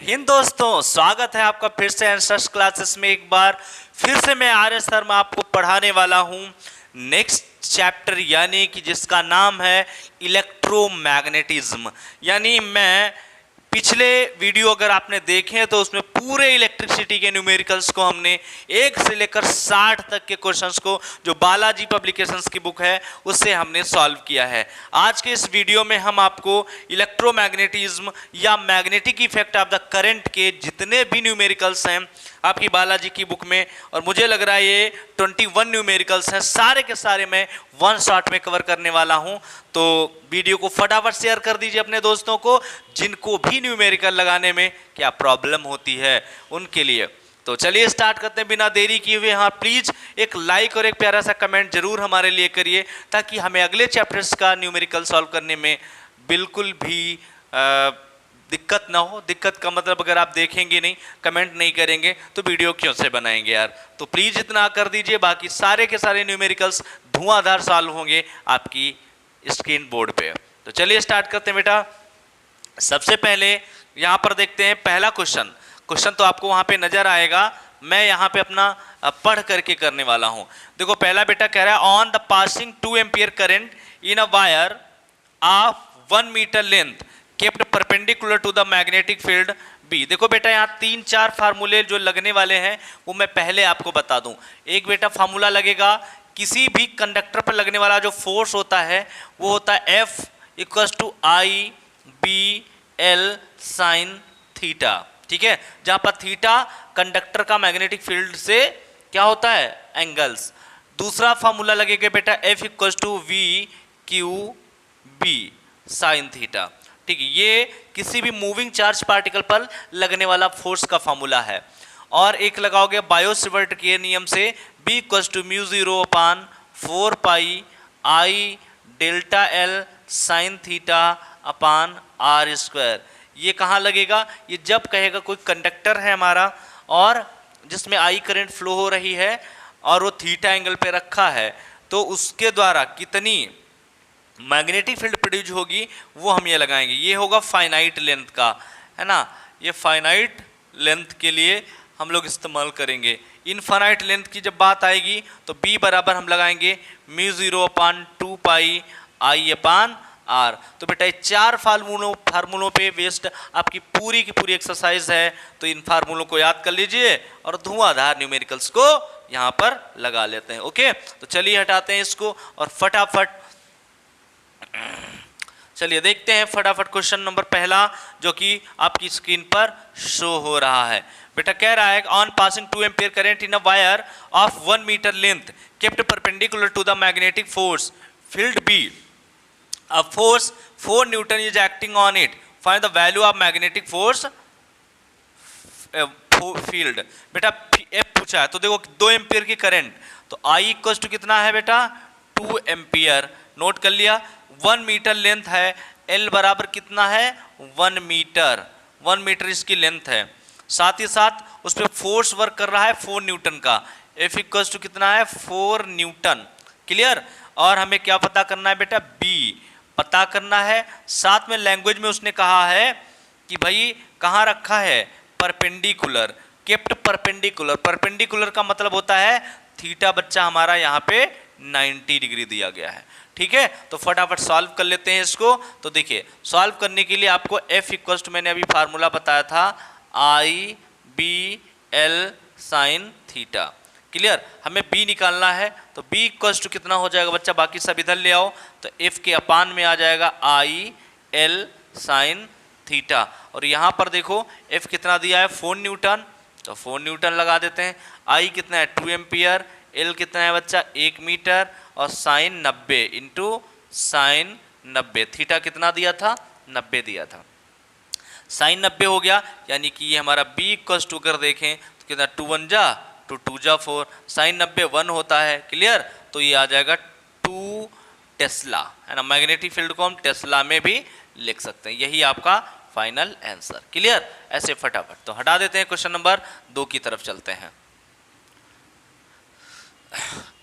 हिंद दोस्तों, स्वागत है आपका फिर से आंसर्स क्लासेस में। एक बार फिर से मैं आर्य सर मैं आपको पढ़ाने वाला हूं नेक्स्ट चैप्टर, यानी कि जिसका नाम है इलेक्ट्रोमैग्नेटिज्म। यानी मैं पिछले वीडियो अगर आपने देखे तो उसमें पूरे इलेक्ट्रिसिटी के न्यूमेरिकल्स को हमने 1 से लेकर 60 तक के क्वेश्चंस को जो बालाजी पब्लिकेशंस की बुक है उससे हमने सॉल्व किया है। आज के इस वीडियो में हम आपको इलेक्ट्रोमैग्नेटिज्म या magnetic effect of the current के जितने भी न्यूमेरिकल्स हैं आपकी बालाजी की बुक में, और मुझे लग रहा है ये 21 न्यूमेरिकल्स हैं, सारे के सारे मैं वन शॉट में कवर करने वाला हूं। तो वीडियो को फटाफट शेयर कर दीजिए अपने दोस्तों को जिनको भी न्यूमेरिकल लगाने में क्या प्रॉब्लम होती है उनके लिए। तो चलिए स्टार्ट करते हैं बिना देरी किए हुए। हाँ, प्लीज एक लाइक और एक प्यारा सा कमेंट जरूर हमारे लिए करिए ताकि हमें अगले चैप्टर्स का न्यूमेरिकल सॉल्व करने में बिल्कुल भी दिक्कत ना हो। दिक्कत का मतलब अगर आप देखेंगे नहीं, कमेंट नहीं करेंगे तो वीडियो क्यों से बनाएंगे यार। तो प्लीज इतना कर दीजिए, बाकी सारे के सारे न्यूमेरिकल्स धुआंधार सॉल्व होंगे आपकी स्क्रीन बोर्ड पे। तो चलिए स्टार्ट करते हैं बेटा। सबसे पहले यहां पर देखते हैं पहला क्वेश्चन तो आपको वहां पे नजर आएगा, मैं यहां पे अपना पढ़ करके करने वाला हूं। देखो पहला बेटा कह रहा है on the passing 2 ampere current in a wire of 1 metre length kept perpendicular to the magnetic field B. देखो बेटा यहाँ 3-4 फार्मूले जो लगने वाले हैं वो मैं पहले आपको बता दूं। एक बेटा फार्मूला लगेगा, किसी भी कंडक्टर पर लगने वाला जो फोर्स होता है वो होता है F equals to I B L sine theta. ठीक है, जहां पर थीटा कंडक्टर का मैग्नेटिक फील्ड से क्या होता है, एंगल्स। दूसरा फार्मूला लगेगा बेटा F equals to V Q B sine theta. ठीक है, ये किसी भी मूविंग चार्ज पार्टिकल पर लगने वाला फोर्स का फार्मूला है। और एक लगाओगे बायो-सेवर्ट के नियम से B equals to mu 0 upon 4 pi I delta L sine theta upon R square. ये कहाँ लगेगा, ये जब कहेगा कोई कंडक्टर है हमारा और जिसमें आई करंट फ्लो हो रही है और वो थीटा एंगल पे रखा है, तो उसके द्वारा कितनी मैग्नेटिक फील्ड प्रोड्यूस होगी वो हम ये लगाएंगे। ये होगा फाइनाइट लेंथ का, है ना। ये फाइनाइट लेंथ के लिए हम लोग इस्तेमाल करेंगे। इनफाइनाइट लेंथ की जब बात आएगी तो B बराबर हम लगाएंगे म्यू 0 अपान 2 पाई आई अपान आर। तो बेटा ये 4 फार्मूलों पे बेस्ड आपकी पूरी की पूरी एक्सरसाइज है, तो इन फार्मूलों को याद कर लीजिए और धुआंधार न्यूमेरिकल्स को यहाँ पर लगा लेते हैं। ओके, तो चलिए हटाते हैं इसको और फटाफट चलिए देखते हैं फटाफट क्वेश्चन नंबर पहला जो कि आपकी स्क्रीन पर शो हो रहा है। बेटा कह रहा है on passing 2 ampere current in a wire of 1 metre length kept perpendicular to the magnetic force field B, a force 4 newton is acting on it, find the value of magnetic force field. बेटा F पूछा है तो देखो 2 ampere की current, तो I equal to कितना है बेटा 2 एम्पियर। नोट कर लिया, 1 मीटर लेंथ है, L बराबर कितना है 1 मीटर, 1 मीटर इसकी लेंथ है। साथ ही साथ उस पर फोर्स वर्क कर रहा है 4 न्यूटन का, F इक्वल्स टू कितना है 4 न्यूटन। क्लियर। और हमें क्या पता करना है बेटा, B पता करना है। साथ में लैंग्वेज में उसने कहा है कि भाई कहाँ रखा है, परपेंडिकुलर, केप्ट परपेंडिकुलर। परपेंडिकुलर का मतलब होता है थीटा बच्चा हमारा यहाँ पे 90 डिग्री दिया गया है। ठीक है, तो फटाफट सॉल्व कर लेते हैं इसको। तो देखिए सॉल्व करने के लिए आपको F इक्वल्स टू मैंने अभी फार्मूला बताया था I B L sine theta. Clear, हमें B निकालना है तो B इक्वल्स टू कितना हो जाएगा बच्चा, बाकी सब इधर ले आओ, तो F के अपान में आ जाएगा आई एल साइन थीटा। और यहाँ पर देखो F कितना दिया है 4 न्यूटन, तो 4 न्यूटन लगा देते हैं। I कितना है 2 एम्पियर, L कितना है बच्चा 1 मीटर, और साइन 90 इंटू साइन 90, थीटा कितना दिया था 90 दिया था, साइन 90 हो गया। यानी कि ये हमारा B इक्वल्स टू कर देखें तो कितना 2 1 जा 2 2 जा 4, साइन 90 1 होता है। क्लियर, तो ये आ जाएगा 2 टेस्ला, है ना। मैग्नेटिक फील्ड को हम टेस्ला में भी लिख सकते हैं। यही आपका फाइनल आंसर। क्लियर, ऐसे फटाफट तो हटा देते हैं। क्वेश्चन नंबर 2 की तरफ चलते हैं।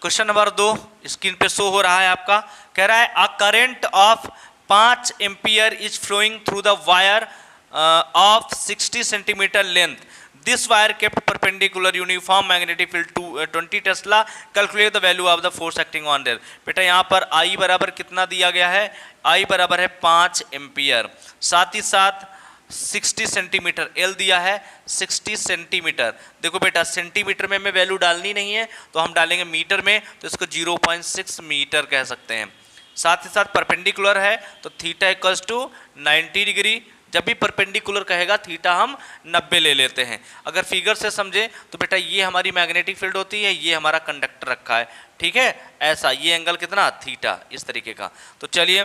क्वेश्चन नंबर 2 स्क्रीन पे शो हो रहा है आपका, कह रहा है a current of 5 ampere is flowing through the wire of 60 centimeter length. This wire kept perpendicular uniform magnetic field to 20 Tesla. Calculate the value of the force acting on there. बेटा यहाँ पर I बराबर कितना दिया गया है? I बराबर है 5 एम्पियर, साथ ही साथ 60 सेंटीमीटर, L दिया है 60 सेंटीमीटर। देखो बेटा सेंटीमीटर में हमें वैल्यू डालनी नहीं है तो हम डालेंगे मीटर में, तो इसको 0.6 मीटर कह सकते हैं। साथ ही साथ परपेंडिकुलर है तो थीटा इक्वल्स टू 90 डिग्री। जब भी परपेंडिकुलर कहेगा थीटा हम 90 ले लेते हैं। अगर फिगर से समझे तो बेटा ये हमारी मैग्नेटिक फील्ड होती है, ये हमारा कंडक्टर रखा है, ठीक है, ऐसा ये एंगल कितना थीटा, इस तरीके का। तो चलिए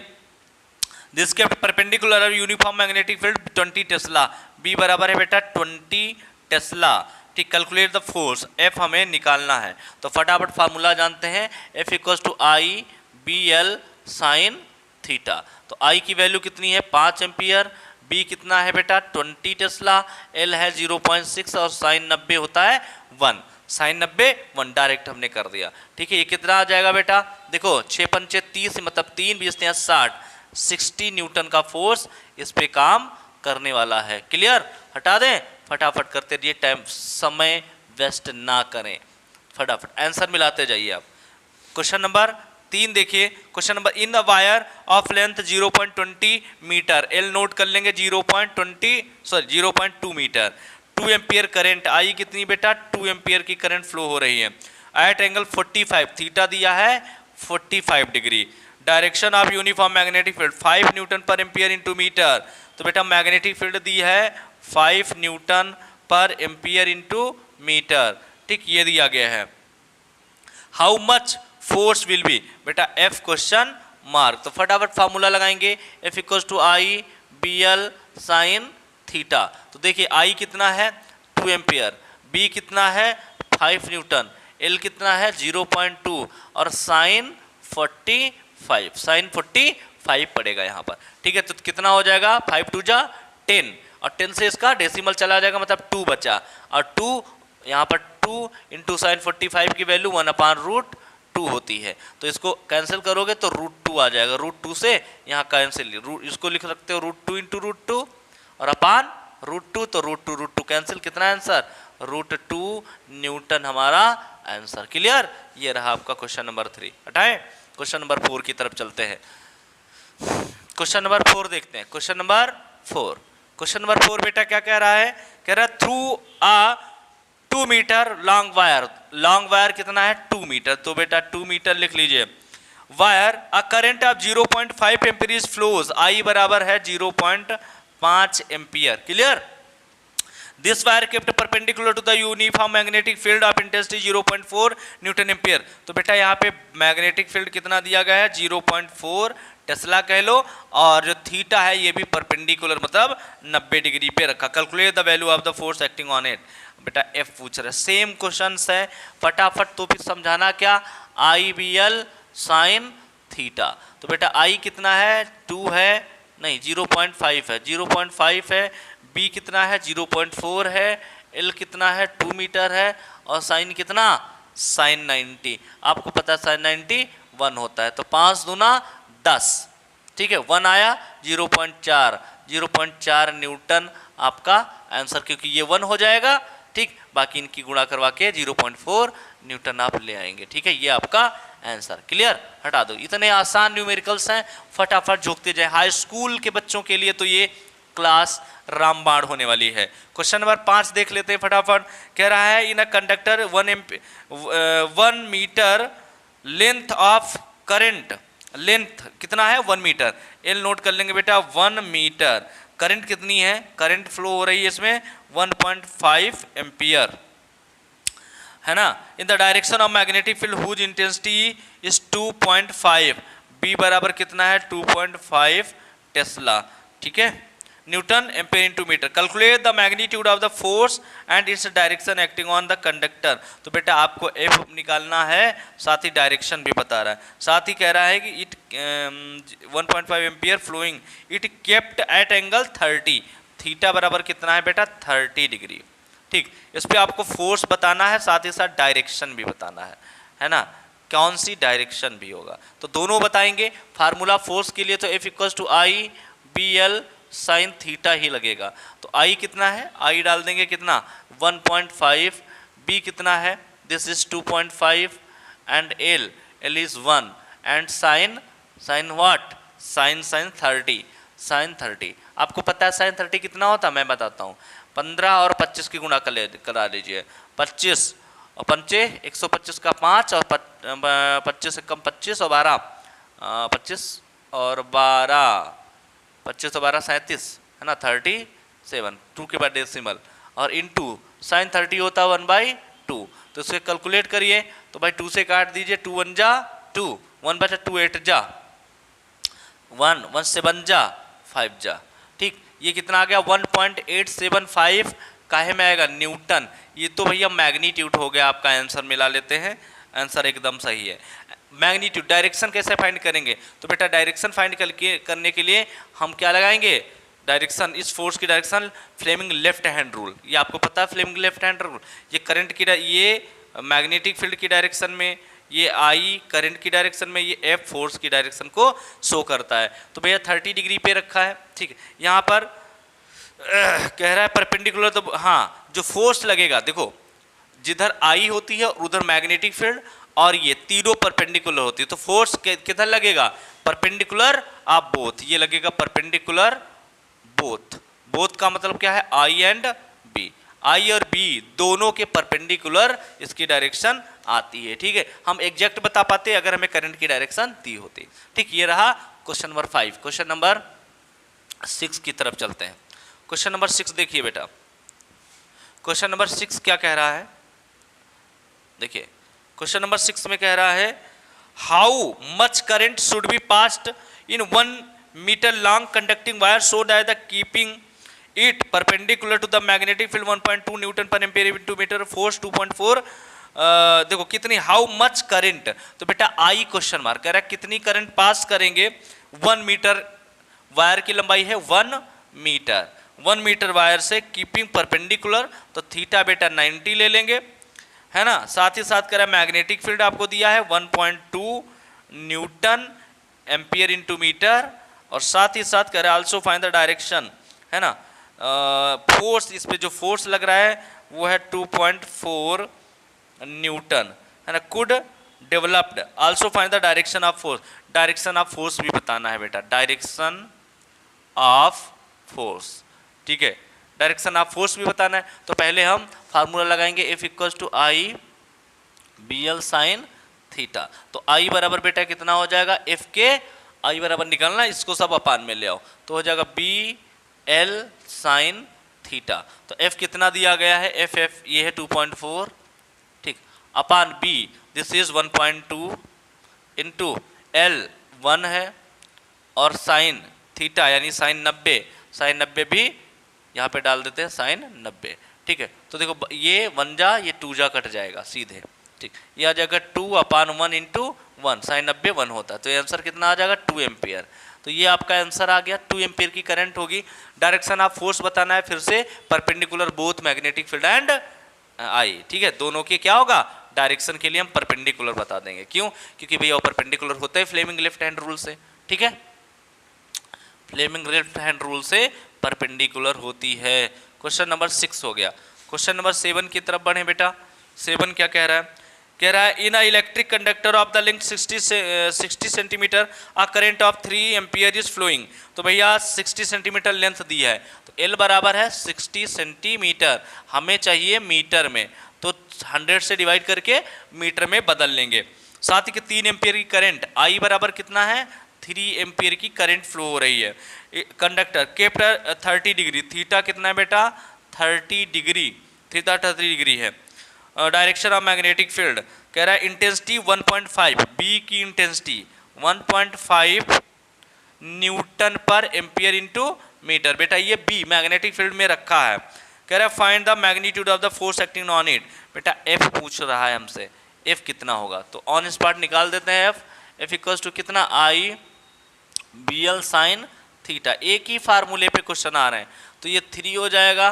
दिस केप्ट परपेंडिकुलर और uniform magnetic field 20 tesla, B बराबर है बेटा 20 टेस्ला। ठीक, कैलकुलेट द फोर्स, एफ हमें निकालना है तो फटाफट फार्मूला जानते हैं, F equals to I B L sine theta. तो आई की वैल्यू कितनी है 5 एम्पियर, बी कितना है बेटा 20 टेस्ला, एल है 0.6 और साइन 90 होता है 1, साइन 90 1 डायरेक्ट हमने कर दिया। ठीक है, ये कितना आ जाएगा बेटा, देखो 6 पंचे 30 मतलब 3 20 60, 60 न्यूटन का फोर्स इस पे काम करने वाला है। क्लियर, हटा दें, फटाफट करते रहिए, टाइम समय वेस्ट ना करें, फटाफट आंसर मिलाते जाइए आप। क्वेश्चन नंबर 3 देखिए, question number in a wire of length 0.20 metre, L note कर लेंगे 0.2 मीटर, 2 एम्पियर करंट, आई कितनी बेटा 2 एम्पियर की करंट फ्लो हो रही है, एट एंगल 45, थीटा दिया है 45 degree, direction of uniform magnetic field 5 Newton पर एम्पियर इंटू मीटर। तो बेटा मैग्नेटिक फील्ड दी है 5 न्यूटन पर एम्पियर इंटू मीटर। ठीक, ये दिया गया है। How much force will be, बेटा एफ क्वेश्चन मार्क, तो फटाफट फार्मूला लगाएंगे, F equal to I B L sine theta. तो देखिए आई कितना है 2 एम्पियर, बी कितना है 5 न्यूटन, एल कितना है 0.2 और साइन 45, साइन 45 पड़ेगा यहाँ पर। ठीक है, तो कितना हो जाएगा 5 2 जा 10 और 10 से इसका डेसिमल चला जाएगा मतलब 2 बचा, और 2 यहाँ पर 2 इंटू साइन 45 की वैल्यू 1/√2 होती है, तो इसको कैंसिल करोगे तो √2 आ जाएगा, √2 से यहाँ कैंसिल, इसको लिख सकते हो √2 इंटू √2 और अपान √2, तो √2 कैंसिल, कितना आंसर √2 न्यूटन हमारा आंसर। क्लियर, ये रहा आपका क्वेश्चन नंबर 3। हटाएं, क्वेश्चन नंबर 4 की तरफ चलते हैं। क्वेश्चन नंबर 4 देखते हैं, क्वेश्चन नंबर 4, क्वेश्चन नंबर 4 बेटा क्या कह रहा है, कह रहा है through a 2 metre long wire, long wire कितना है 2 मीटर, तो बेटा 2 मीटर लिख लीजिए, wire a current of 0.5 ampere flows, I बराबर है 0.5 ampere. Clear, this wire kept perpendicular to the uniform magnetic field of intensity 0.4 newton ampere. तो बेटा यहाँ पे मैग्नेटिक फील्ड कितना दिया गया है 0.4 टेस्ला कह लो, और जो थीटा है ये भी परपेंडिकुलर मतलब 90 डिग्री पे रखा। Calculate the value of the force acting on it, बेटा एफ पूछ रहा है, सेम क्वेश्चन है फटाफट, तो फिर समझाना क्या, आई बी एल साइन थीटा। तो बेटा आई कितना है 2 है, नहीं 0.5 है, 0.5 है, बी कितना है 0.4 है, एल कितना है 2 मीटर है, और साइन कितना साइन 90, आपको पता है साइन 90 1 होता है, तो 5 दूना 10, ठीक है 1 आया 0.4 न्यूटन आपका आंसर, क्योंकि ये 1 हो जाएगा। ठीक, बाकी इनकी गुणा करवा के 0.4 न्यूटन आप ले आएंगे। ठीक है, ये आपका आंसर। क्लियर, हटा दो, इतने आसान न्यूमेरिकल्स हैं, फटाफट झोंकते जाए। हाई स्कूल के बच्चों के लिए तो ये क्लास रामबाण होने वाली है। क्वेश्चन नंबर 5 देख लेते हैं फटाफट। कह रहा है in a conductor 1 metre length of current, length कितना है 1 मीटर, एल नोट कर लेंगे बेटा 1 मीटर, करंट कितनी है, करंट फ्लो हो रही है इसमें 1.5 एम्पियर, है ना, in the direction of magnetic field whose intensity is 2.5, B बराबर कितना है 2.5 टेस्ला। ठीक है, newton ampere into metre. Calculate the magnitude of the force and its direction acting on the conductor. तो बेटा आपको एफ निकालना है, साथ ही डायरेक्शन भी बता रहा है, साथ ही कह रहा है कि it 1.5 ampere flowing, it kept at angle 30, theta बराबर कितना है बेटा 30 डिग्री। ठीक, इस पर आपको फोर्स बताना है, साथ ही साथ डायरेक्शन भी बताना है ना, कौन सी डायरेक्शन भी होगा, तो दोनों बताएंगे। फार्मूला फोर्स के लिए तो F equals to I B L sine theta ही लगेगा। तो आई कितना है, आई डाल देंगे कितना 1.5, बी कितना है this is 2.5 and L is 1 and sine what sine 30 आपको पता है साइन 30 कितना होता है, मैं बताता हूँ। 15 और 25 की गुणा करा लीजिए। 25 और 5 125 का 5 और 25 से कम 25 और 12 25 और 12 25 और 12 37 है ना 37 2 के बाद डेसिमल और इनटू साइन 30 होता है 1/2। तो इसे कैलकुलेट करिए तो भाई 2 से काट दीजिए 2 1 जा 2 1 बचा 2 8 जा 1 1 से 1 जा 5 जा। ठीक, ये कितना आ गया 1.875 काहे में आएगा न्यूटन। ये तो भैया मैग्नीट्यूड हो गया आपका, आंसर मिला लेते हैं, आंसर एकदम सही है। मैग्नीट्यूड डायरेक्शन कैसे फाइंड करेंगे, तो बेटा डायरेक्शन फाइंड करने के लिए हम क्या लगाएंगे, डायरेक्शन, इस फोर्स की direction Fleming left hand rule, ये आपको पता है फ्लेमिंग लेफ्ट हैंड रूल। ये करंट की ये मैग्नेटिक फील्ड की डायरेक्शन में, ये आई करंट की डायरेक्शन में, ये एफ फोर्स की डायरेक्शन को शो करता है। तो भैया 30 डिग्री पे रखा है। ठीक है, यहाँ पर कह रहा है परपेंडिकुलर, तो हाँ जो फोर्स लगेगा देखो जिधर आई होती है उधर मैग्नेटिक फील्ड और ये तीनों परपेंडिकुलर होती है, तो फोर्स किधर लगेगा परपेंडिकुलर आप बोथ, ये लगेगा परपेंडिकुलर बोथ। बोथ का मतलब क्या है आई एंड बी, आई और बी दोनों के परपेंडिकुलर इसकी डायरेक्शन आती है। ठीक है, हम एग्जैक्ट बता पाते अगर हमें करंट की डायरेक्शन दी होती। ठीक, ये रहा क्वेश्चन नंबर 5। क्वेश्चन नंबर 6 की तरफ चलते हैं। क्वेश्चन नंबर 6 देखिए बेटा, क्वेश्चन नंबर 6 क्या कह रहा है, देखिए क्वेश्चन नंबर 6 में कह रहा है how much current should be passed in 1 metre long conducting wire so that the keeping it perpendicular to the magnetic field 1.2 newton per ampere into metre, force 2.4। देखो कितनी, हाउ मच करंट, तो बेटा आई question mark कह रहा है कितनी current pass करेंगे 1 metre, wire की लंबाई है 1 मीटर, 1 मीटर वायर से कीपिंग परपेंडिकुलर, तो थीटा बेटा 90 ले लेंगे है ना। साथ ही साथ कह रहा है मैग्नेटिक फील्ड आपको दिया है 1.2 न्यूटन एम्पियर इनटू मीटर, और साथ ही साथ कह रहा है आल्सो फाइंड द डायरेक्शन है ना। फोर्स, इस पे जो फोर्स लग रहा है वो है 2.4 न्यूटन है ना। Could developed, also find the direction of force, direction of force भी बताना है बेटा, डायरेक्शन ऑफ फोर्स। ठीक है, डायरेक्शन ऑफ फोर्स भी बताना है। तो पहले हम फार्मूला लगाएंगे F equals to I B L sine theta. तो आई बराबर बेटा कितना हो जाएगा, F के आई बराबर निकालना, इसको सब अपान में ले आओ, तो हो जाएगा बी एल साइन थीटा। तो F कितना दिया गया है, F ये है 2.4, ठीक, अपान B this is 1.2 into L 1 है, और साइन थीटा यानी साइन 90, साइन 90 भी यहाँ पे डाल देते हैं साइन 90। ठीक है, तो देखो ये 1 जा ये 2 जा कट जाएगा सीधे। ठीक, ये आ जाएगा 2/1 इंटू 1, साइन 90 1 होता है, तो ये आंसर कितना आ जाएगा 2 एम्पियर। तो ये आपका आंसर आ गया, 2 एम्पियर की करंट होगी। डायरेक्शन ऑफ फोर्स बताना है फिर से, perpendicular both magnetic field and I. ठीक है, दोनों के क्या होगा, डायरेक्शन के लिए हम परपेंडिकुलर बता देंगे, क्यों, क्योंकि भैया वो परपेंडिकुलर होता है फ्लेमिंग लेफ्ट हैंड रूल से। ठीक है, फ्लेमिंग लेफ्ट हैंड रूल से परपेंडिकुलर होती है। क्वेश्चन नंबर 6 हो गया। क्वेश्चन नंबर 7 की तरफ बढ़े बेटा। 7 क्या कह रहा है, कह रहा है in a electric conductor of the length 60 centimetre a current of 3 ampere is flowing. तो भैया 60 सेंटीमीटर लेंथ दी है, तो एल बराबर है 60 सेंटीमीटर, हमें चाहिए मीटर में, तो 100 से डिवाइड करके मीटर में बदल लेंगे। साथ ही कि 3 एम्पियर की करंट, आई बराबर कितना है 3 एम्पियर की करंट फ्लो हो रही है। कंडक्टर केप्ट 30 डिग्री, थीटा कितना है बेटा 30 डिग्री, थीटा 30 डिग्री है। डायरेक्शन ऑफ मैग्नेटिक फील्ड कह रहा है इंटेंसिटी 1.5, बी की इंटेंसिटी 1.5 न्यूटन पर एम्पियर इनटू मीटर। बेटा ये बी मैग्नेटिक फील्ड में रखा है, कह रहा है find the magnitude of the force acting on it. बेटा एफ पूछ रहा है हमसे, एफ कितना होगा, तो ऑन स्पॉट निकाल देते हैं एफ। एफ इक्वल्स टू कितना आई बी एल साइन थीटा, एक ही फार्मूले पे क्वेश्चन आ रहे हैं, तो ये 3 हो जाएगा।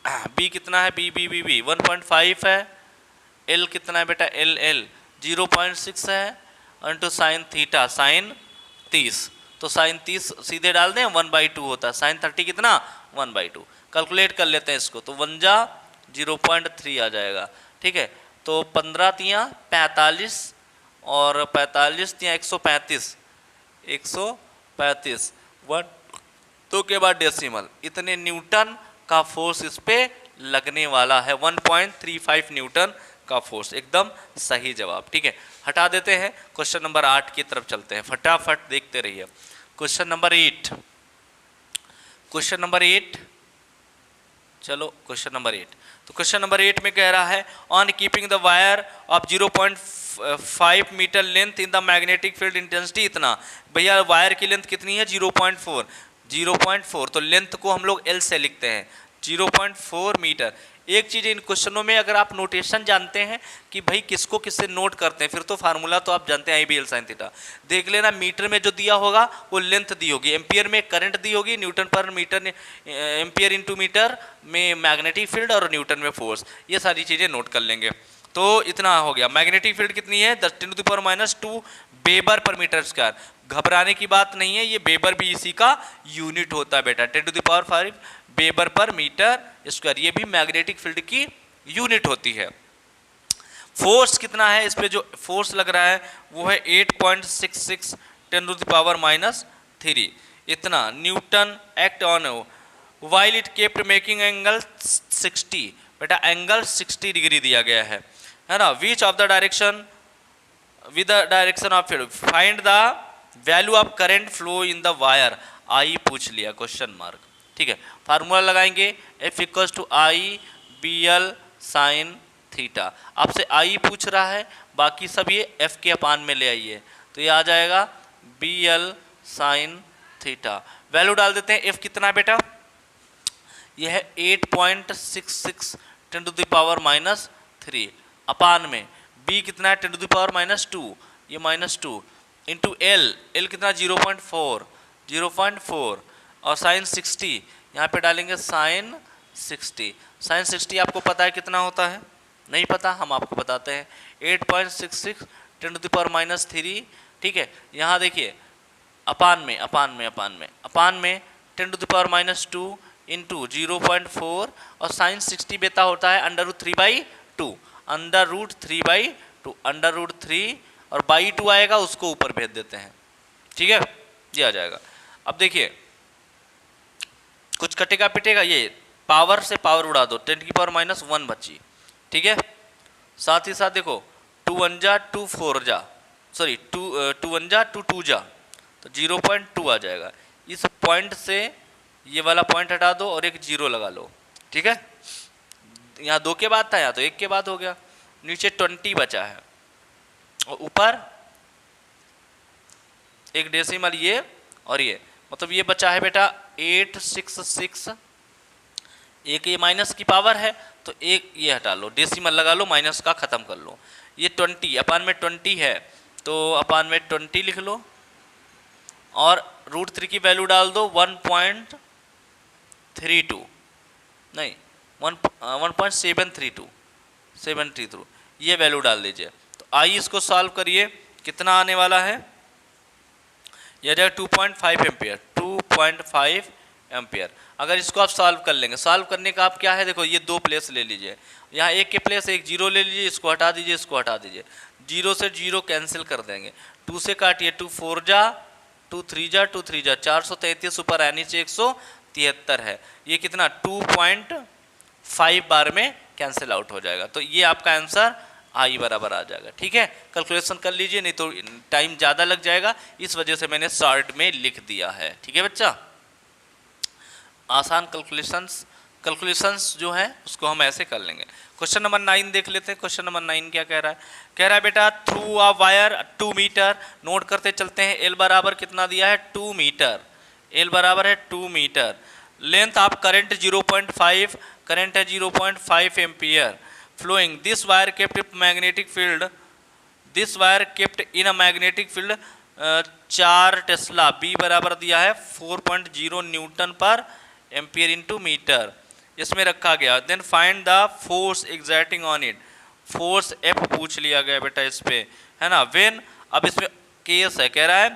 बी कितना है, बी बी बी बी 1.5 है, एल कितना है बेटा एल एल 0.6 है, इंटू साइन थीटा साइन 30, तो साइन 30 सीधे डाल दें 1/2 होता है, साइन 30 कितना 1/2। कैलकुलेट कर लेते हैं इसको, तो 1 जा 0.3 आ जाएगा, ठीक है। तो 15 तियाँ 45 और 45 तियाँ 135, 135 1 2 के बाद डेसिमल, इतने न्यूटन का फोर्स इस पे लगने वाला है, 1.35 न्यूटन का फोर्स, एकदम सही जवाब, ठीक है। हटा देते हैं, क्वेश्चन नंबर 8 की तरफ चलते हैं, फटाफट देखते रहिए। क्वेश्चन नंबर 8, क्वेश्चन नंबर 8, चलो क्वेश्चन नंबर 8। तो क्वेश्चन नंबर 8 में कह रहा है on keeping the wire of 0.5 metre length in the magnetic field intensity इतना। भैया वायर की लेंथ कितनी है 0.4, 0.4, तो लेंथ को हम लोग L से लिखते हैं 0.4 मीटर। एक चीज़ इन क्वेश्चनों में अगर आप नोटेशन जानते हैं कि भाई किसको किससे नोट करते हैं, फिर तो फार्मूला तो आप जानते हैं IBL sin थीटा। देख लेना मीटर में जो दिया होगा वो लेंथ दी होगी, एम्पियर में करंट दी होगी, न्यूटन पर मीटर एम्पियर इंटू मीटर में मैग्नेटिक फील्ड और न्यूटन में फोर्स, ये सारी चीज़ें नोट कर लेंगे। तो इतना हो गया। मैग्नेटिक फील्ड कितनी है 10⁻⁻2 वेबर पर मीटर स्क्वायर। घबराने की बात नहीं है, ये वेबर भी इसी का यूनिट होता है बेटा, 10⁵ वेबर पर मीटर स्क्वायर, ये भी मैग्नेटिक फील्ड की यूनिट होती है। फोर्स कितना है इस पे, जो फोर्स लग रहा है वो है 8.66 10⁻³ इतना newton act on while it kept making angle 60, बेटा एंगल 60 डिग्री दिया गया है ना। Which of the direction with the direction of field find the value of current flow in the wire, I पूछ लिया क्वेश्चन मार्क, ठीक है। Formula लगाएंगे F=IBL sin थीटा, आपसे आई पूछ रहा है, बाकी सब ये F के अपान में ले आइए, तो ये आ जाएगा BL sin थीटा। वैल्यू डाल देते हैं, F कितना है बेटा, यह है 8.66 10⁻³ अपान में B कितना है 10⁻², ये -2 इंटू L कितना 0.4 और साइन 60 यहाँ पे डालेंगे साइन 60। साइन 60 आपको पता है कितना होता है, नहीं पता, हम आपको बताते हैं 8.66 10⁻³, ठीक है। यहाँ देखिए अपान में 10⁻² इंटू 0.4 और साइन 60 बेटा होता है √3/2, √3/2 और /2 आएगा, उसको ऊपर भेज देते हैं, ठीक है, ये आ जाएगा। अब देखिए कुछ कटेगा पिटेगा, ये पावर से पावर उड़ा दो, 10⁻⁻1 बची, ठीक है। साथ ही साथ देखो 2 1 जा 2 4 जा, सॉरी 2 1 जा 2 2 जा, तो 0.2 आ जाएगा। इस पॉइंट से ये वाला पॉइंट हटा दो और एक 0 लगा लो, ठीक है। यहाँ 2 के बाद था, यहाँ तो 1 के बाद हो गया। नीचे 20 बचा है और ऊपर एक डेसिमल ये और ये, मतलब ये बचा है बेटा 866। एक ये माइनस की पावर है तो एक ये हटा लो, डेसिमल लगा लो, माइनस का खत्म कर लो। ये 20 अपान में 20 है तो अपान में 20 लिख लो और √3 की वैल्यू डाल दो 1.32 नहीं 1.732 ये वैल्यू डाल दीजिए। तो आई इसको सॉल्व करिए, कितना आने वाला है, यह जाएगा 2.5 एम्पियर, 2.5 एम्पियर। अगर इसको आप सॉल्व कर लेंगे, सॉल्व करने का आप क्या है, देखो ये 2 प्लेस ले लीजिए, यहाँ एक के प्लेस एक 0 ले लीजिए, इसको हटा दीजिए, इसको हटा दीजिए, 0 से 0 कैंसिल कर देंगे, 2 से काटिए, 2 4 जा 2 3 जा 2 3 जा 433 ऊपर है नीचे 173 है, ये कितना 2.5 बार में कैंसिल आउट हो जाएगा। तो ये आपका आंसर आई बराबर आ जाएगा, ठीक है। कैलकुलेशन कर लीजिए, नहीं तो टाइम ज़्यादा लग जाएगा, इस वजह से मैंने शॉर्ट में लिख दिया है, ठीक है बच्चा। आसान कैलकुलेशंस जो है उसको हम ऐसे कर लेंगे। क्वेश्चन नंबर 9 देख लेते हैं। क्वेश्चन नंबर 9 क्या कह रहा है, कह रहा है बेटा through a wire 2 metre, note करते चलते हैं। एल बराबर कितना दिया है 2 मीटर, एल बराबर है 2 metre. Length of current 0.5, current है 0.5 ampere flowing. This wire kept magnetic field, this wire kept in a magnetic field 4 tesla. B बराबर दिया है 4.0 न्यूटन पर एम्पियर इंटू मीटर, इसमें रखा गया। Then find the force exerting on it, force F पूछ लिया गया बेटा इस पे, है ना। वेन, अब इसमें केस है, कह रहा है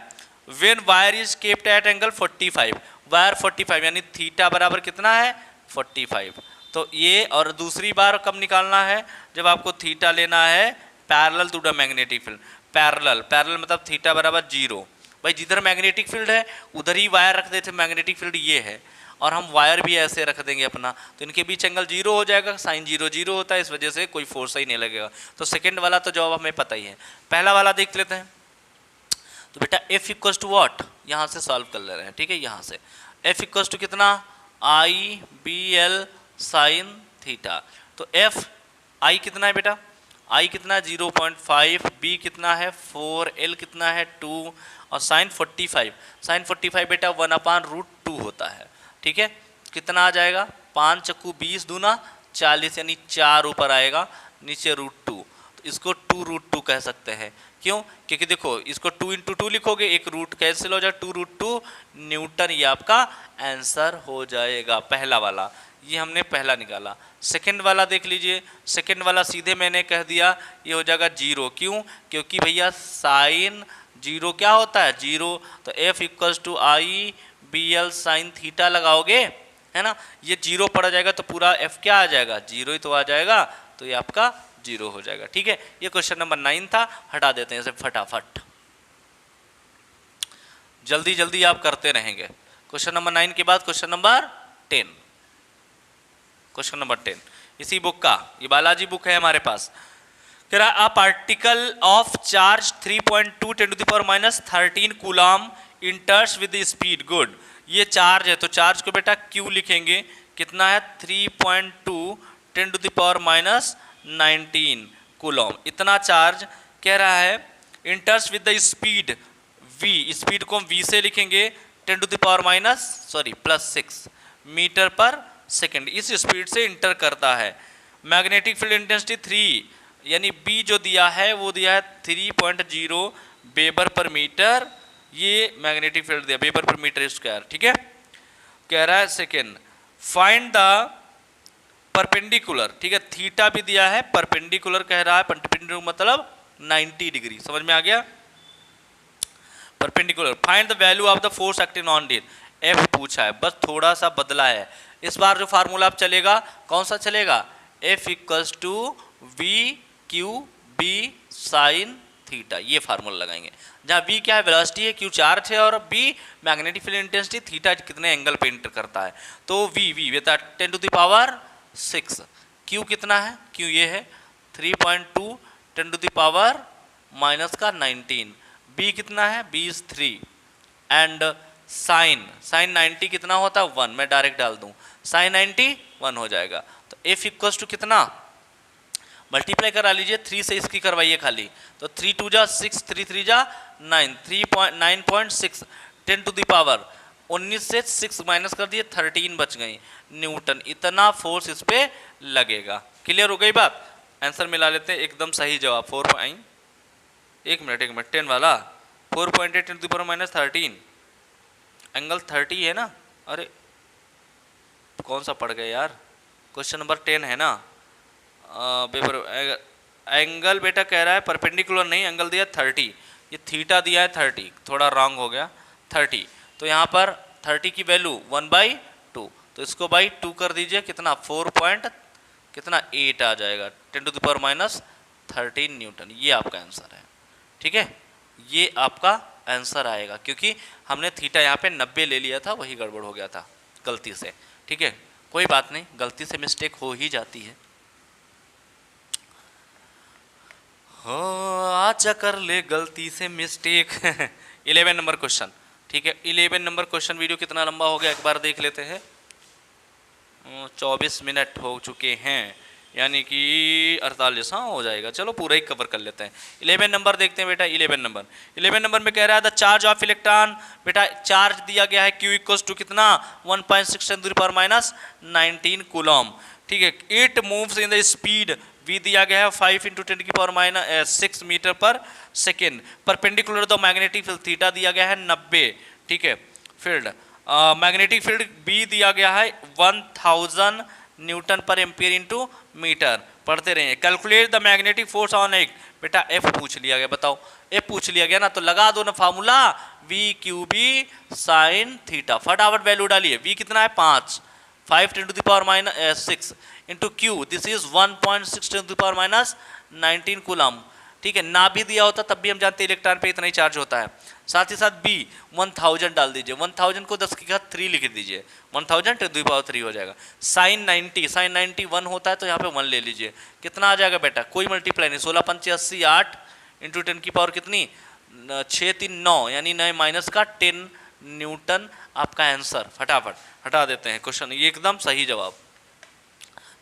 when wire is kept at angle 45, wire 45 यानी थीटा बराबर कितना है 45। तो ये, और दूसरी बार कब निकालना है, जब आपको थीटा लेना है parallel to the magnetic field. Parallel मतलब थीटा बराबर 0। भाई जिधर मैग्नेटिक फील्ड है उधर ही वायर रख देते, मैग्नेटिक फील्ड ये है और हम वायर भी ऐसे रख देंगे अपना, तो इनके बीच एंगल 0 हो जाएगा, साइन 0 0 होता है, इस वजह से कोई फोर्स ही नहीं लगेगा। तो सेकंड वाला तो जवाब हमें पता ही है। पहला वाला देख लेते हैं। तो बेटा F इक्वल्स टू वॉट, यहाँ से सॉल्व कर ले रहे हैं, ठीक है। यहाँ से F इक्वल्स टू कितना, आई बी एल साइन थीटा। तो F I कितना है बेटा, I कितना है 0.5, B कितना है 4, L कितना है 2 और साइन 45 बेटा 1/√2 होता है, ठीक है। कितना आ जाएगा, 5 चक्कू 20 दूना 40 यानी 4 ऊपर आएगा, नीचे √2। तो इसको 2√2 कह सकते हैं। क्यों, क्योंकि देखो इसको 2 × 2 लिखोगे, एक रूट कैंसिल हो जाए, 2√2 न्यूटन, ये आपका आंसर हो जाएगा पहला वाला। ये हमने पहला निकाला। सेकंड वाला देख लीजिए, सेकंड वाला सीधे मैंने कह दिया ये हो जाएगा 0। क्यों, क्योंकि भैया साइन 0 क्या होता है 0। तो F equals to I B L sine theta लगाओगे, है ना, ये 0 पड़ जाएगा तो पूरा F क्या आ जाएगा 0 ही तो आ जाएगा, तो ये आपका 0 हो जाएगा, ठीक है। ये क्वेश्चन नंबर 9 था, हटा देते हैं इसे फटाफट, जल्दी जल्दी आप करते रहेंगे। क्वेश्चन नंबर 9 के बाद क्वेश्चन नंबर 10, क्वेश्चन नंबर 10 इसी बुक का, ये बालाजी बुक है हमारे पास। कह रहा a particle of charge 3.2 10⁻13 coulomb इंटर्स with speed, good. ये चार्ज है तो चार्ज को बेटा Q लिखेंगे, कितना है 3.2 10⁻19 कूलम, इतना चार्ज कह रहा है। इंटर्स with the speed V, speed को हम V से लिखेंगे 10⁻6 मीटर पर सेकेंड, इस स्पीड से इंटर करता है। मैग्नेटिक फील्ड इंटेंसिटी 3 यानी B जो दिया है वो दिया है 3.0 वेबर पर मीटर, ये मैग्नेटिक फील्ड दिया वेबर पर मीटर स्क्वायर, ठीक है। कह रहा है सेकेंड फाइंड द परपेंडिकुलर, ठीक है, थीटा भी दिया है, परपेंडिकुलर कह रहा है, परपेंडिकुलर मतलब 90 डिग्री, समझ में आ गया। Perpendicular find the value of the force acting on it, F पूछा है, बस थोड़ा सा बदला है। इस बार जो फार्मूला आप चलेगा कौन सा चलेगा, F equals to V Q B sine theta, ये फार्मूला लगाएंगे। जहाँ V क्या है वेलोसिटी है, Q चार्ज है और B magnetic field intensity, theta कितने एंगल पे इंटर करता है। तो V बेटा 10⁻6, Q कितना है, Q ये है 3.2 10⁻⁻19, B कितना है B इज 3 एंड साइन 90 कितना होता है 1, मैं डायरेक्ट डाल दूं साइन 90 1 हो जाएगा। तो F इक्वल्स टू कितना, मल्टीप्लाई करा लीजिए, 3 से इसकी करवाइए खाली, तो 3 2 जा 6 3 3 जा 9 9.6 10⁻19 से 6 माइनस कर दिए 13 बच गई न्यूटन, इतना फोर्स इस पे लगेगा। क्लियर हो गई बात, आंसर मिला लेते हैं, एकदम सही जवाब 4. एक मिनट 10 वाला 4.8 10⁻13 एंगल 30 है ना, अरे कौन सा पड़ गया यार, क्वेश्चन नंबर 10 है ना। एंगल बेटा कह रहा है परपेंडिकुलर नहीं, एंगल दिया 30, ये थीटा दिया है 30, थोड़ा रॉन्ग हो गया 30, तो यहाँ पर 30 की वैल्यू 1/2, तो इसको बाई 2 कर दीजिए, कितना 4.8 आ जाएगा 10⁻13 न्यूटन, ये आपका आंसर है, ठीक है। ये आपका आंसर आएगा क्योंकि हमने थीटा यहाँ पे 90 ले लिया था, वही गड़बड़ हो गया था गलती से, ठीक है, कोई बात नहीं, गलती से मिस्टेक हो ही जाती है। हो आजा कर ले गलती से मिस्टेक 11 नंबर क्वेश्चन, ठीक है। 11 नंबर क्वेश्चन, वीडियो कितना लंबा हो गया एक बार देख लेते हैं। 24 मिनट हो चुके हैं, यानी कि 48, हाँ हो जाएगा, चलो पूरा ही कवर कर लेते हैं। 11 नंबर देखते हैं बेटा। 11 नंबर में कह रहा है द चार्ज ऑफ इलेक्ट्रॉन, बेटा चार्ज दिया गया है Q इक्वल्स टू कितना 1.6 10⁻19 कूलम, ठीक है। It moves in the speed V दिया गया है 5 × 10⁻6 metre per second, perpendicular the magnetic field theta दिया गया है 90, ठीक है। फील्ड मैग्नेटिक फील्ड B दिया गया है 1000 न्यूटन पर एम्पियर इंटू मीटर, पढ़ते रहिए। Calculate the magnetic force on एक, बेटा F पूछ लिया गया, बताओ F पूछ लिया गया ना, तो लगा दो ना formula V Q B sine theta. फटाफट वैल्यू डालिए। वी कितना है 5, 5 ten to the power minus 6 into Q, this is 1.6 ten to the power minus 19 coulomb. ठीक है, ना भी दिया होता तब भी हम जानते हैं इलेक्ट्रॉन पे इतना ही चार्ज होता है। साथ ही साथ बी 1000 डाल दीजिए, 1000 को 10 की घात 3 लिख दीजिए, 1000 टेन टू द पावर 3 हो जाएगा। साइन 90, साइन 90 1 होता है तो यहाँ पे 1 ले लीजिए। कितना आ जाएगा बेटा, कोई मल्टीप्लाई नहीं, 16 पंचे 80, 8 इंटू 10 की पावर कितनी 6 3 9, यानी 9 माइनस का 10 न्यूटन आपका आंसर। फटाफट हटा देते हैं क्वेश्चन, ये एकदम सही जवाब।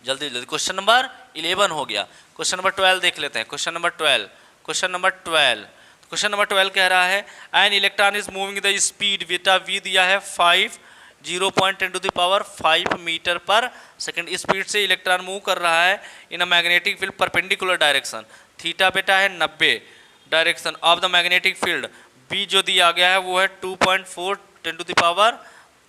जल्दी जल्दी क्वेश्चन नंबर 11 हो गया। क्वेश्चन नंबर 12 देख लेते हैं। Question number 12, question number 12, question number 12 कह रहा है an electron is moving the speed, बेटा वी दिया है 5 0.10 to the power 5 metre per second. Speed से इलेक्ट्रॉन मूव कर रहा है in a magnetic field perpendicular direction. Theta बेटा है 90 direction of the magnetic field. B जो दिया गया है वो है 2.4 10 टू द पावर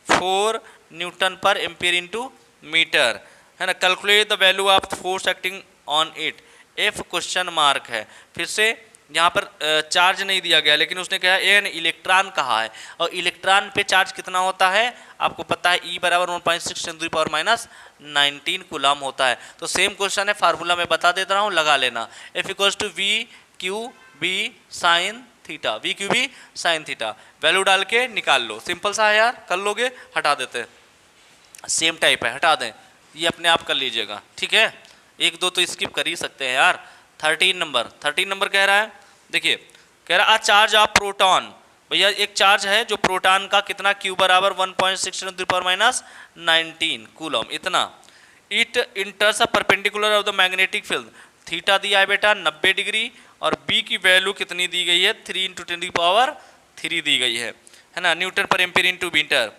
4 न्यूटन पर एम्पियर इंटू मीटर, है ना। Calculate the value of force acting on it, F question mark है। फिर से यहाँ पर चार्ज नहीं दिया गया, लेकिन उसने कहा एन इलेक्ट्रॉन कहा है, और इलेक्ट्रॉन पे चार्ज कितना होता है आपको पता है, ई बराबर 1.6 ten to the power minus 19 coulomb होता है। तो सेम क्वेश्चन है, फार्मूला मैं बता देता रहा हूँ, लगा लेना। F equals to V Q B sine theta, V Q B sine theta, value डाल के निकाल लो। सिंपल सा है यार, कर लोगे। हटा देते हैं, सेम टाइप है, हटा दें, ये अपने आप कर लीजिएगा। ठीक है, एक दो तो स्किप कर ही सकते हैं यार। 13 नंबर कह रहा है, देखिए कह रहा है चार्ज ऑफ प्रोटॉन। भैया एक चार्ज है जो प्रोटॉन का कितना, क्यू बराबर 1.6 ten to the power minus 19 coulomb इतना। It enters a perpendicular of the magnetic field, theta दिया है बेटा 90 डिग्री, और बी की वैल्यू कितनी दी गई है 3 इंटू 10 की पावर 3 दी गई है ना। न्यूटन पर एम्पियर इंटू मीटर,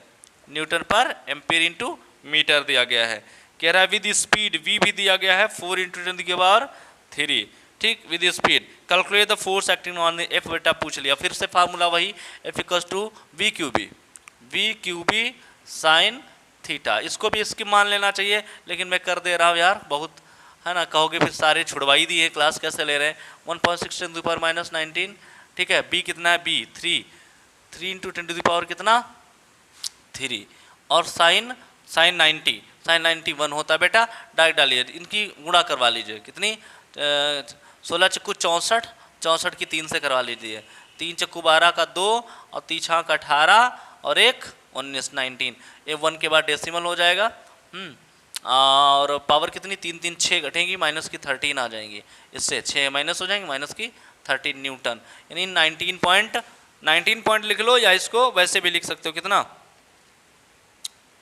न्यूटन पर एम्पियर इंटू मीटर दिया गया है। कह रहा है विद स्पीड, वी भी दिया गया है 4 इंटू 10 की पावर 3, ठीक, with speed. Calculate the force acting on F, बेटा पूछ लिया। फिर से फार्मूला वही, F equals to V Q B sine theta. इसको भी इसकी मान लेना चाहिए, लेकिन मैं कर दे रहा हूँ यार, बहुत है ना, कहोगे फिर सारे छुड़वाई दी है, क्लास कैसे ले रहे हैं। 1.6 ten to the power minus 19, ठीक है। बी कितना है, B 3 into 10 to the power कितना 3, और साइन 90 1 होता है बेटा। डायरेक्ट डालिए, इनकी गुणा करवा लीजिए, कितनी 16 चक्कू 64, 64 की 3 से करवा लीजिए। 3 चक्कू 12 का 2, और 3 छाक 18, और 1 19 19। ये 1 के बाद डेसिमल हो जाएगा। और पावर कितनी 3 3 6 घटेंगी, माइनस की 13 आ जाएंगी, इससे 6 माइनस हो जाएंगे, माइनस की 13 न्यूटन, यानी 19 पॉइंट लिख लो, या इसको वैसे भी लिख सकते हो। कितना,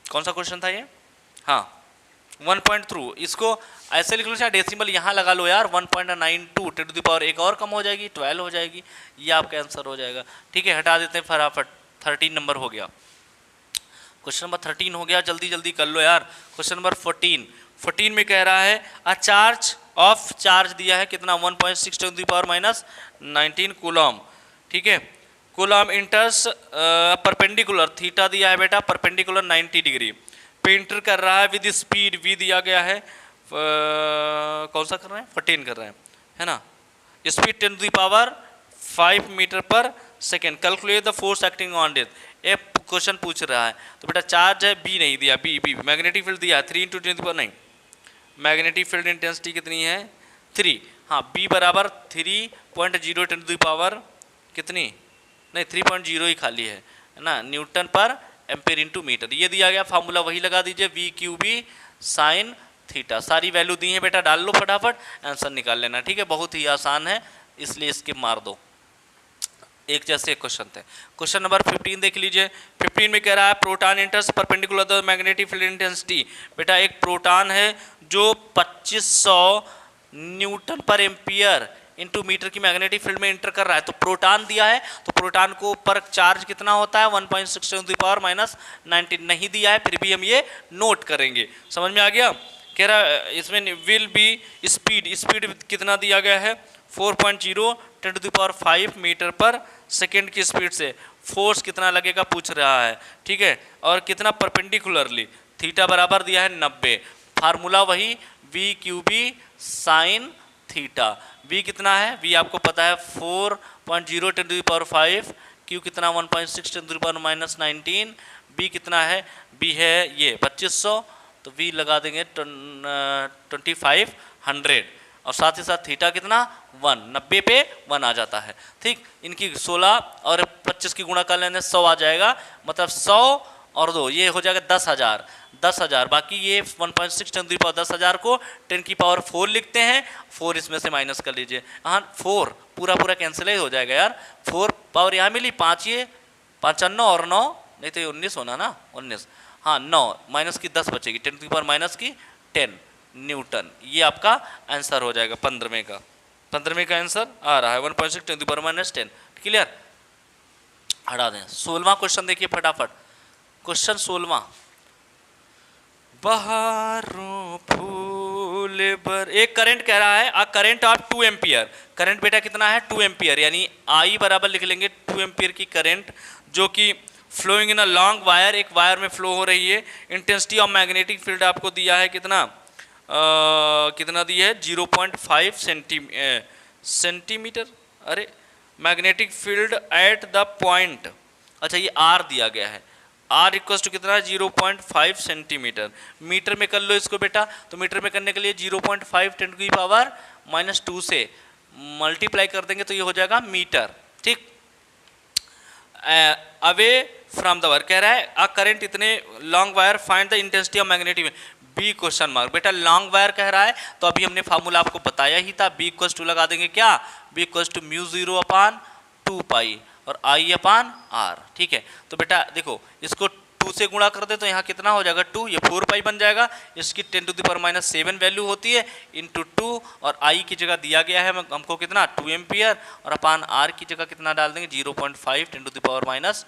कौन सा क्वेश्चन था ये, हाँ 1 पॉइंट थ्रू, इसको ऐसे लिख लो, चाहे डेसिमल यहाँ लगा लो यार, 1.92 टेन टू द पावर एक और कम हो जाएगी, 12 हो जाएगी, ये आपका आंसर हो जाएगा। ठीक है, हटा देते हैं फटाफट। 13 नंबर हो गया, क्वेश्चन नंबर 13 हो गया, जल्दी जल्दी कर लो यार। क्वेश्चन नंबर 14 में कह रहा है अ चार्ज दिया है कितना 1.6 ten to the power minus 19 coulomb, ठीक है। कूलम इंटर्स परपेंडिकुलर, थीटा दिया है बेटा परपेंडिकुलर 90 डिग्री पे इंटर कर रहा है विद स्पीड, वी दिया गया है कौन सा कर रहे हैं 14 कर रहे हैं, है ना। Speed 10 to the power 5 metre per second. Calculate the force acting on it, a question पूछ रहा है। तो बेटा चार्ज है, बी नहीं दिया, बी मैग्नेटिक फील्ड दिया 3 इंटू 10 पर, नहीं मैग्नेटिक फील्ड इंटेंसिटी कितनी है 3, हाँ बी बराबर 3.0 10 टू द पावर कितनी, नहीं 3.0 ही खाली है ना, Newton per ampere into metre. ये दिया गया, फार्मूला वही लगा दीजिए, V Q B sine theta. सारी वैल्यू दी है बेटा, डाल लो फटाफट, आंसर निकाल लेना। ठीक है, बहुत ही आसान है, इसलिए स्किप मार दो, एक जैसे क्वेश्चन थे। क्वेश्चन नंबर 15 देख लीजिए। 15 में कह रहा है proton इंटर्स perpendicular the magnetic field intensity. बेटा एक प्रोटॉन है जो 2500 न्यूटन पर एम्पियर इंटू मीटर की मैग्नेटिक फील्ड में इंटर कर रहा है। तो प्रोटॉन दिया है, तो प्रोटॉन को ऊपर चार्ज कितना होता है 1.6 टू द पावर माइनस 19 नहीं दिया है, फिर भी हम ये नोट करेंगे। समझ में आ गया। कह रहा है इसमें विल बी स्पीड कितना दिया गया है 4.0 10 to the power 5 metre per second की स्पीड से फोर्स कितना लगेगा पूछ रहा है, ठीक है। और कितना परपेंडिकुलरली, थीटा बराबर दिया है 90, फार्मूला वही V Q B sine theta. V कितना है, वी आपको पता है 4.0 10 टू द पावर 5, Q कितना 1.6 × 10⁻19, B कितना है, B है ये 2500, तो V लगा देंगे 2500, और साथ ही साथ थीटा कितना 1, 90 पे 1 आ जाता है। ठीक, इनकी 16 और 25 की गुणा कर लेने 100 आ जाएगा, मतलब 100 और 2 ये हो जाएगा 10,000, 10,000। बाकी ये 1.6 × 10,000 को 10 की पावर 4 लिखते हैं, 4 इसमें से माइनस कर लीजिए। हाँ 4 पूरा पूरा कैंसिल ही हो जाएगा यार, 4 पावर यहाँ मिली 5, ये 55 और 9, नहीं तो ये 19 होना ना, 19, हाँ 9 माइनस की 10 बचेगी, 10 की पावर माइनस की 10 न्यूटन। ये आपका आंसर हो जाएगा 15वें का, 15वें का आंसर आ रहा है 1.6 × 10⁻10। क्लियर, हटा दें। 16वां क्वेश्चन देखिए फटाफट, क्वेश्चन 16वां, बहारों फूल पर एक करंट कह रहा है, करंट ऑफ 2 एम्पियर। करंट बेटा कितना है 2 एम्पियर, यानी आई बराबर लिख लेंगे 2 एम्पियर की करंट जो कि flowing in a long wire, एक वायर में फ्लो हो रही है। इंटेंसिटी ऑफ मैग्नेटिक फील्ड आपको दिया है कितना, कितना दिया है 0.5 सेंटीमीटर, अरे magnetic field at the point, अच्छा ये आर दिया गया है, आर इक्वल्स टू कितना है 0.5 सेंटीमीटर। मीटर में कर लो इसको बेटा, तो मीटर में करने के लिए 0.5 10 की पावर -2 से मल्टीप्लाई कर देंगे तो ये हो जाएगा मीटर। ठीक, अवे फ्रॉम द वायर कह रहा है अ करंट इतने long wire find the intensity of magnetic, B question mark. बेटा लॉन्ग वायर कह रहा है तो अभी हमने फार्मूला आपको बताया ही था, बी इक्वल्स टू लगा देंगे क्या, बी इक्वल्स टू μ0/2π और I/r। ठीक है, तो बेटा देखो इसको 2 से गुणा कर दे तो यहाँ कितना हो जाएगा 2, ये 4π बन जाएगा, इसकी 10⁻⁷ वैल्यू होती है इंटू 2, और I की जगह दिया गया है हमको कितना 2 एम्पियर, और अपान R की जगह कितना डाल देंगे 0.5 10⁻²।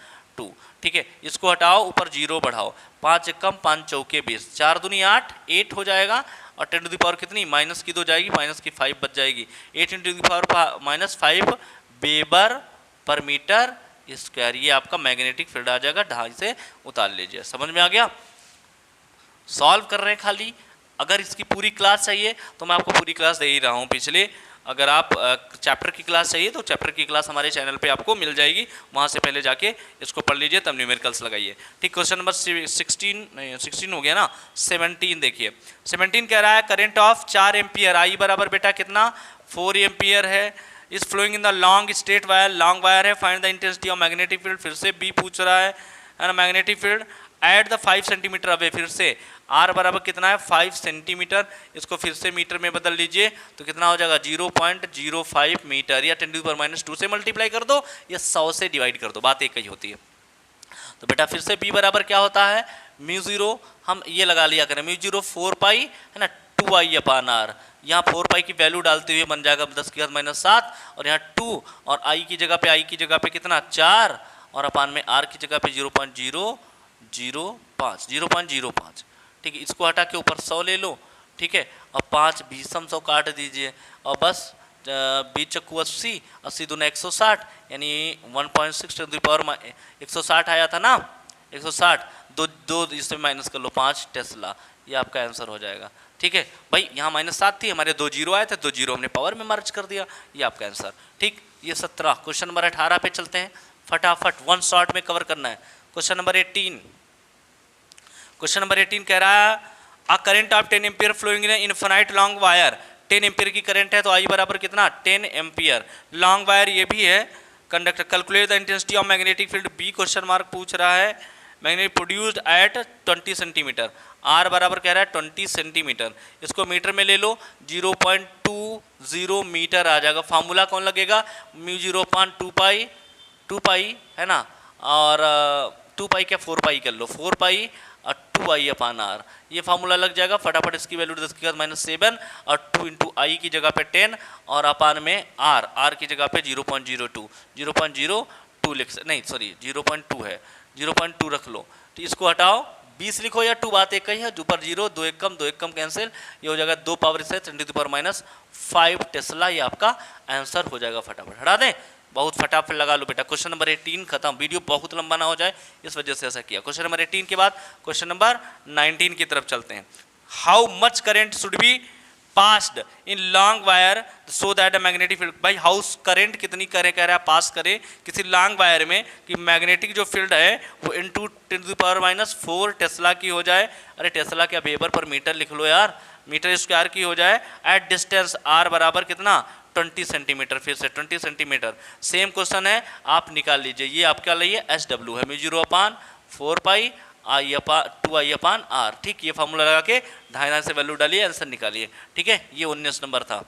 ठीक है, इसको हटाओ ऊपर 0 बढ़ाओ, 5 एकम 5 चौके 20, 4 दूनी 8, 8 हो जाएगा, और 10⁻, कितनी माइनस की 2 जाएगी, माइनस की 5 बच जाएगी, 8 × 10⁻⁵ वेबर पर मीटर स्क्वायर। ये आपका मैग्नेटिक फील्ड आ जाएगा, ढाई से उतार लीजिए। समझ में आ गया, सॉल्व कर रहे हैं खाली। अगर इसकी पूरी क्लास चाहिए तो मैं आपको पूरी क्लास दे ही रहा हूँ पिछले, अगर आप चैप्टर की क्लास चाहिए तो चैप्टर की क्लास हमारे चैनल पे आपको मिल जाएगी, वहाँ से पहले जाके इसको पढ़ लीजिए तब न्यूमेरिकल्स लगाइए। ठीक, क्वेश्चन नंबर 16 हो गया ना, 17 देखिए। 17 कह रहा है करंट ऑफ 4 एम्पियर, आई बराबर बेटा कितना 4 एम्पियर है, is flowing in the long straight wire, long wire है, find the intensity of magnetic field, फिर से बी पूछ रहा है ना, magnetic field at the 5 centimetre away, फिर से आर बराबर कितना है 5 सेंटीमीटर, इसको फिर से मीटर में बदल लीजिए तो कितना हो जाएगा 0.05 मीटर, या 10⁻² से मल्टीप्लाई कर दो या 100 से डिवाइड कर दो, बात एक ही होती है। तो बेटा फिर से बी बराबर क्या होता है μ0, हम ये लगा लिया करें μ0 4π है ना 2I/r, यहाँ 4π की वैल्यू डालते हुए बन जाएगा 10⁻⁷, और यहाँ 2 और I की जगह पे कितना 4, और अपान में R की जगह पे 0.005। ठीक है, इसको हटा के ऊपर 100 ले लो। ठीक है, और 5 20 100 काट दीजिए, और बस 20 चक्कू 80, 80 दूना 160, यानी 1.6 × 160 आया था ना, 160, दो इसमें माइनस कर लो 5 टेस्ला, ये आपका आंसर हो जाएगा। ठीक है भाई, यहाँ -7 थी, हमारे 2 जीरो आए थे, 2 जीरो हमने पावर में मर्ज कर दिया, ये आपका आंसर। ठीक, ये 17। क्वेश्चन नंबर 18 पे चलते हैं, फटाफट 1 शॉट में कवर करना है। क्वेश्चन नंबर 18, क्वेश्चन नंबर 18 कह रहा है a current of 10 ampere flowing in infinite long wire, 10 ampere की करंट है तो आई बराबर कितना 10 एम्पियर, लॉन्ग वायर ये भी है, conductor, calculate the intensity of magnetic field, B question mark पूछ रहा है, magnet produced at 20 centimetre, R बराबर कह रहा है 20 सेंटीमीटर, इसको मीटर में ले लो 0.20 मीटर आ जाएगा। फार्मूला कौन लगेगा μ0/2π, 2π है ना, और 2π क्या 4π कर लो, 4π और 2I/r, ये फार्मूला लग जाएगा। फटाफट इसकी वैल्यू 10⁻⁷ और 2 × I की जगह पे 10, और अपान में R की जगह पे 0.02 लिख, नहीं सॉरी 0.2 है, 0.2 रख लो। तो इसको हटाओ 20 लिखो या 2, बात एक ही है, ऊपर 0, 2 एकम कैंसिल, ये हो जाएगा 2 पावर से 10⁻⁵ टेस्ला, ये आपका आंसर हो जाएगा। फटाफट हटा दें, बहुत फटाफट लगा लो बेटा। क्वेश्चन नंबर 18 खत्म, वीडियो बहुत लंबा ना हो जाए इस वजह से ऐसा किया। क्वेश्चन नंबर 18 के बाद क्वेश्चन नंबर 19 की तरफ चलते हैं। How much current should be passed in long wire so that the magnetic field, भाई हाउस करंट कितनी करे कह रहा है पास करे किसी लॉन्ग वायर में कि मैग्नेटिक जो फील्ड है वो इंटू 10⁻⁴ टेस्ला की हो जाए। अरे टेस्ला क्या वेबर पर मीटर लिख लो यार, मीटर स्क्वायर की हो जाए एट डिस्टेंस r बराबर कितना 20 सेंटीमीटर, फिर से 20 सेंटीमीटर। सेम क्वेश्चन है आप निकाल लीजिए, ये आपका लिए SW है μ0/4π I/2I/r, ठीक। ये फॉर्मूला लगा के ढाई से वैल्यू डालिए आंसर निकालिए, ठीक है। ये 19 नंबर था।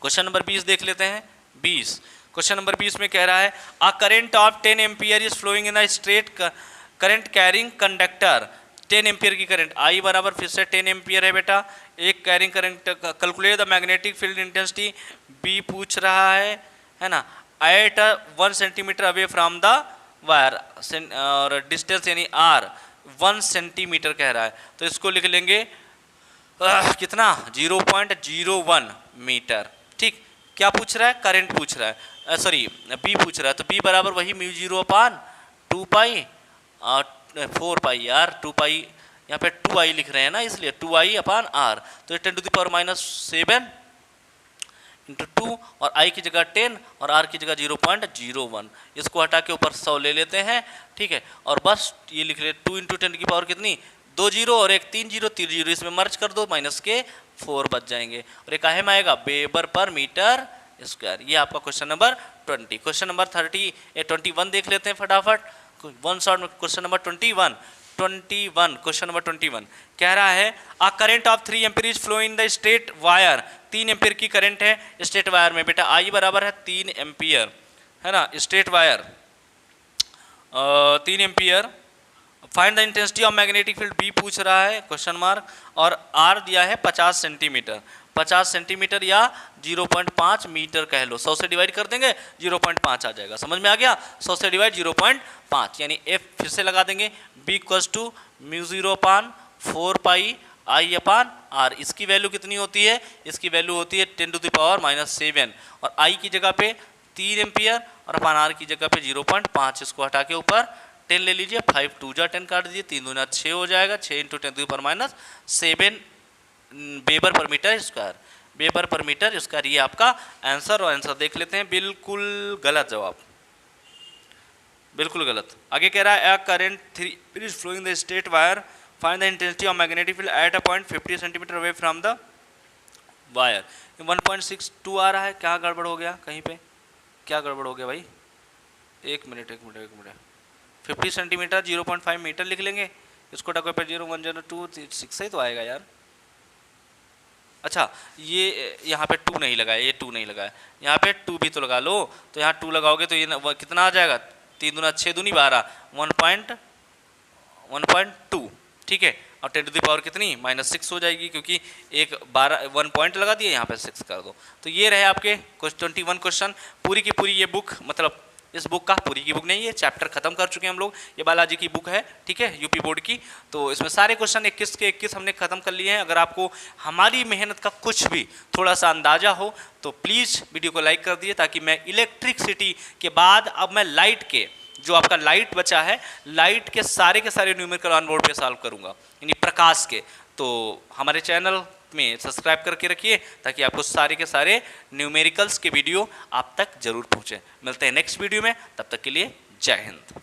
क्वेश्चन नंबर 20 देख लेते हैं। 20 क्वेश्चन नंबर 20 में कह रहा है a current of 10 ampere is flowing in a straight current carrying conductor. 10 ampere की करंट I बराबर फिर से 10 एम्पियर है बेटा, एक carrying current. Calculate the magnetic field intensity B पूछ रहा है ना, at 1 centimetre away from the wire और डिस्टेंस यानी R 1 सेंटीमीटर कह रहा है, तो इसको लिख लेंगे कितना 0.01 मीटर, ठीक। क्या पूछ रहा है, करंट पूछ रहा है, सॉरी B पूछ रहा है, तो B बराबर वही μ0/2π 4π यार 2π, यहाँ पे 2i लिख रहे हैं ना इसलिए 2i/r, तो 10⁻⁷ इंटू 2 और i की जगह 10 और r की जगह 0.01, इसको हटा के ऊपर 100 ले लेते हैं, ठीक है। और बस ये लिख ले 2 × 10 की पावर कितनी 2 जीरो और एक 3 जीरो, 3 जीरो इसमें मर्ज कर दो माइनस के 4 बच जाएंगे और एक काहे में आएगा वेबर पर मीटर स्क्वायर। ये आपका क्वेश्चन नंबर 20। क्वेश्चन नंबर 21 देख लेते हैं फटाफट, वन शॉट में। क्वेश्चन नंबर 21 क्वेश्चन नंबर 21 कह रहा है a current of 3 ampere is flow in the straight wire. 3 ampere की करंट है स्ट्रेट वायर में बेटा, I बराबर है 3 एम्पीयर है ना, straight wire 3 ampere. Find the intensity of magnetic field B पूछ रहा है क्वेश्चन मार्क, और R दिया है 50 सेंटीमीटर, 50 सेंटीमीटर या 0.5 मीटर कह लो, 100 से डिवाइड कर देंगे 0.5 आ जाएगा, समझ में आ गया। 100 से डिवाइड 0.5 यानी F फिर से लगा देंगे B = μ0/4π I/r। इसकी वैल्यू कितनी होती है, इसकी वैल्यू होती है 10⁻⁷ और I की जगह पे 3 एम्पियर और अपन R की जगह पे 0.5, इसको हटा के ऊपर 10 ले लीजिए, 5 2 जा 10 काट दीजिए, 3 दूना 6 हो जाएगा, 6 × 10⁻⁷ weber per metre square, weber per metre square. ये आपका आंसर, और आंसर देख लेते हैं, बिल्कुल गलत जवाब, बिल्कुल गलत। आगे कह रहा है current 3 is flowing the straight wire, find the intensity of magnetic field at a point 50 centimetre away from the wire. 1.62 आ रहा है, क्या गड़बड़ हो गया कहीं पे, क्या गड़बड़ हो गया भाई, एक मिनट 50 सेंटीमीटर 0.5 मीटर लिख लेंगे, इसको टको पे 0.102 6 ही तो आएगा यार। अच्छा ये यहाँ पे 2 नहीं लगाया, ये 2 नहीं लगाया, यहाँ पे 2 भी तो लगा लो, तो यहाँ 2 लगाओगे तो ये कितना आ जाएगा, 3 दूना 6 दूनी 12, 1.2, ठीक है। और 10⁻⁻ कितनी -6 हो जाएगी, क्योंकि एक 1 पॉइंट लगा दिए, यहाँ पे 6 कर दो। तो ये रहे आपके 21 क्वेश्चन। पूरी की पूरी ये बुक, मतलब इस बुक का, पूरी की बुक नहीं, ये चैप्टर खत्म कर चुके हैं हम लोग, ये बालाजी की बुक है, ठीक है, यूपी बोर्ड की। तो इसमें सारे क्वेश्चन 21 के 21 हमने खत्म कर लिए हैं। अगर आपको हमारी मेहनत का कुछ भी थोड़ा सा अंदाजा हो तो प्लीज़ वीडियो को लाइक कर दिए, ताकि मैं इलेक्ट्रिसिटी के बाद अब मैं लाइट के, जो आपका लाइट बचा है, लाइट के सारे न्यूमेरिकल ऑन बोर्ड पे सॉल्व करूँगा, यानी प्रकाश के। तो हमारे चैनल में सब्सक्राइब करके रखिए, ताकि आपको सारे के सारे न्यूमेरिकल्स के वीडियो आप तक जरूर पहुँचे। मिलते हैं नेक्स्ट वीडियो में, तब तक के लिए जय हिंद।